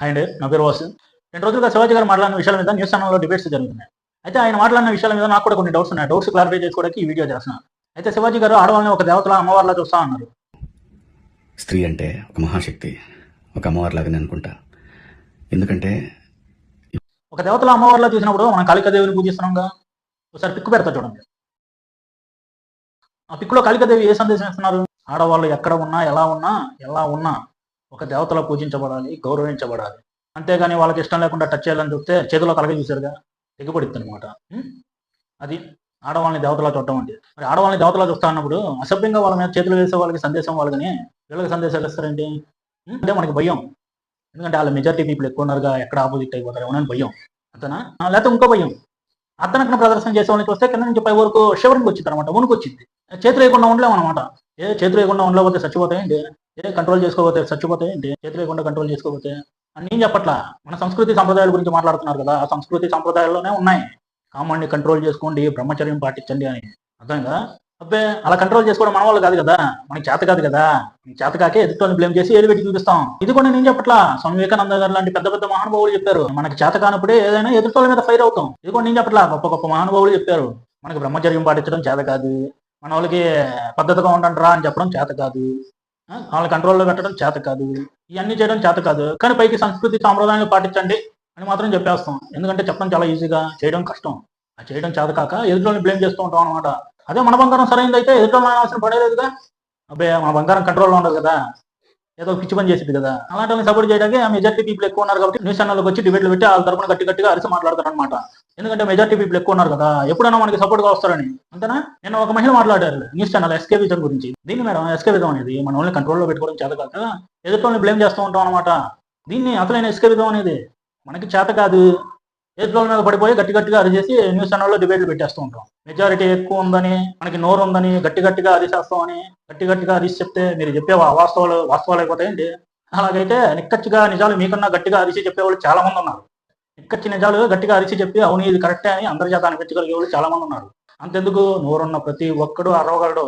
And నా పేరు వాసు. 2 రోజులుగా శివాజీ గారు మాట్లాడిన విషయాల మీద న్యూస్ ఛానల్లో డిబేట్స్ జరుగుతున్నాయి. అయితే ఆయన మాట్లాడిన విషయాల మీద నాకు కూడా కొన్ని డౌట్స్ ఉన్నాయి. డౌట్స్ క్లారిఫై చేసుకోవడానికి ఈ వీడియో చేస్తున్నాను. అయితే శివాజీ గారు ఆడవాళ్ళని ఒక దేవతలా అమ్మవారిలా చూస్తా అన్నారు. స్త్రీ అంటే ఒక మహాశక్తి, ఒక అమ్మవారిలాగానే అనుకుంటా. ఎందుకంటే ఒక దేవతలా అమ్మవారిలా చూసినప్పుడు మనం కాళికాదేవిని పూజిస్తున్నాంగా. ఒకసారి పిక్కు పెడతా చూడండి. ఆ పిక్కులో కాళికాదేవి ఏ సందేశం ఇస్తున్నారు? ఆడవాళ్ళు ఎక్కడ ఉన్నా ఎలా ఉన్నా ఒక దేవతలా పూజించబడాలి, గౌరవించబడాలి. అంతేగాని వాళ్ళకి ఇష్టం లేకుండా టచ్ చేయాలని చూస్తే చేతిలో కలగ చూసారుగా, తెగిపడిద్ది అనమాట. అది ఆడవాళ్ళని దేవతలా చూడటం అంటే. మరి ఆడవాళ్ళని దేవతలా చూస్తా అన్నప్పుడు అసభ్యంగా వాళ్ళ మీద చేతులు వేసే వాళ్ళకి సందేశం వాళ్ళని వీళ్ళకి సందేశాలు ఇస్తారేంటి? అంటే మనకి భయం. ఎందుకంటే వాళ్ళ మెజారిటీ పీపుల్ ఎక్కువ ఉన్నారుగా, ఎక్కడ ఆపోజిట్ అయిపోతారు అని భయం. అతనా లేకపోతే ఇంకో భయం. అతనక్కడ ప్రదర్శన చేసే వాళ్ళని చూస్తే కింద నుంచి పై వరకు షివరింగ్ వచ్చింది అనమాట, వణుకు వచ్చింది. చేతులు వేయకుండా ఉండలేము అనమాట. చేతులు వేయకుండా ఉండలేకపోతే చచ్చిపోతాయండి. కంట్రోల్ చేసుకోకపోతే చచ్చిపోతాయండి. చేతులు వేయకుండా కంట్రోల్ చేసుకోకపోతే అని నేను చెప్పట్లా. మన సంస్కృతి సంప్రదాయాల గురించి మాట్లాడుతున్నారు కదా, ఆ సంస్కృతి సంప్రదాయాల్లోనే ఉన్నాయి. కామాన్ని కంట్రోల్ చేసుకోండి, బ్రహ్మచర్యం పాటించండి అని. అర్థం కదా? అబ్బే అలా కంట్రోల్ చేసుకోవడం మన వాళ్ళు కాదు కదా, మనకి చేత కాదు కదా. చేత కాకే ఎదుటిని బ్లేమ్ చేసి ఏది పెట్టి చూపిస్తాం. ఇది కూడా నేను చెప్పట్లా, స్వామి వివేకానంద గారు లాంటి పెద్ద పెద్ద మహానుభావులు చెప్పారు. మనకి చేత కానప్పుడే ఏదైనా ఎదుటి మీద ఫైర్ అవుతాం. ఇది కూడా నేను చెప్పట్లా, గొప్ప గొప్ప మహానుభావులు చెప్పారు. మనకి బ్రహ్మచర్యం పాటించడం చేత కాదు, మన వాళ్ళకి పద్ధతిగా ఉండండి రా అని చెప్పడం చేత కాదు, వాళ్ళని కంట్రోల్లో పెట్టడం చేత కాదు, ఇవన్నీ చేయడం చేత కాదు. కానీ పైకి సంస్కృతి సాంప్రదాయాలు పాటించండి అని మాత్రం చెప్పేస్తాం. ఎందుకంటే చెప్పడం చాలా ఈజీగా, చేయడం కష్టం. ఆ చేయడం చేత కాక ఎదుటిని బ్లేమ్ చేస్తూ ఉంటాం అనమాట. అదే మన బంగారం సరైనదైతే ఎదుటిని అవసరం పడేలేదుగా. అబ్బాయి మన బంగారం కంట్రోల్లో ఉండదు కదా, ఏదో పిచ్చి పని చేసింది కదా. అలాంటి వాళ్ళని సపోర్ట్ చేయడానికి ఆ మెజారిటీ పీపుల్ ఎక్కువ ఉన్నారు కాబట్టి న్యూస్ ఛానల్కి వచ్చి డిబేట్లు పెట్టి వాళ్ళ తరపున గట్టిగా అరిసి మాట్లాడతారు అనమాట. ఎందుకంటే మెజారిటీ పీపుల్ ఎక్కువ ఉన్నారు కదా, ఎప్పుడైనా మనకి సపోర్ట్గా వస్తారని. అంతేనా? నేను ఒక మహిళ మాట్లాడారు న్యూస్ ఛానల్ ఎస్కేవిజం గురించి. దీన్ని మేడం ఎస్కేవిజం అనేది మన వాళ్ళని కంట్రోల్లో పెట్టుకోవడం చేత కాక ఎదుటి బ్లేమ్ చేస్తూ ఉంటాం అనమాట. దీన్ని అసలైన ఎస్కేవిజం అనేది. మనకి చేత కాదు, ఎదుటి మీద పడిపోయి గట్టిగా అరిచేసి న్యూస్ ఛానల్లో డిబేట్లు పెట్టేస్తూ ఉంటాం. మెజారిటీ ఎక్కువ ఉందని, మనకి నోరు ఉందని గట్టిగా అరిచేస్తామని గట్టిగా అరిచి చెప్తే మీరు చెప్పే వాస్తవాలు అయిపోతాయండి. అలాగైతే నిక్కచ్చిగా నిజాలు మీకన్నా గట్టిగా అరిచి చెప్పేవాళ్ళు చాలా మంది ఉన్నారు. నిక్కచ్చి నిజాలు గట్టిగా అరిచి చెప్పి అవును ఇది కరెక్టే అని అందరి చేత అనిపించగలిగే వాళ్ళు చాలా మంది ఉన్నారు. అంతెందుకు, నోరున్న ప్రతి ఒక్కడు అరవగలడు.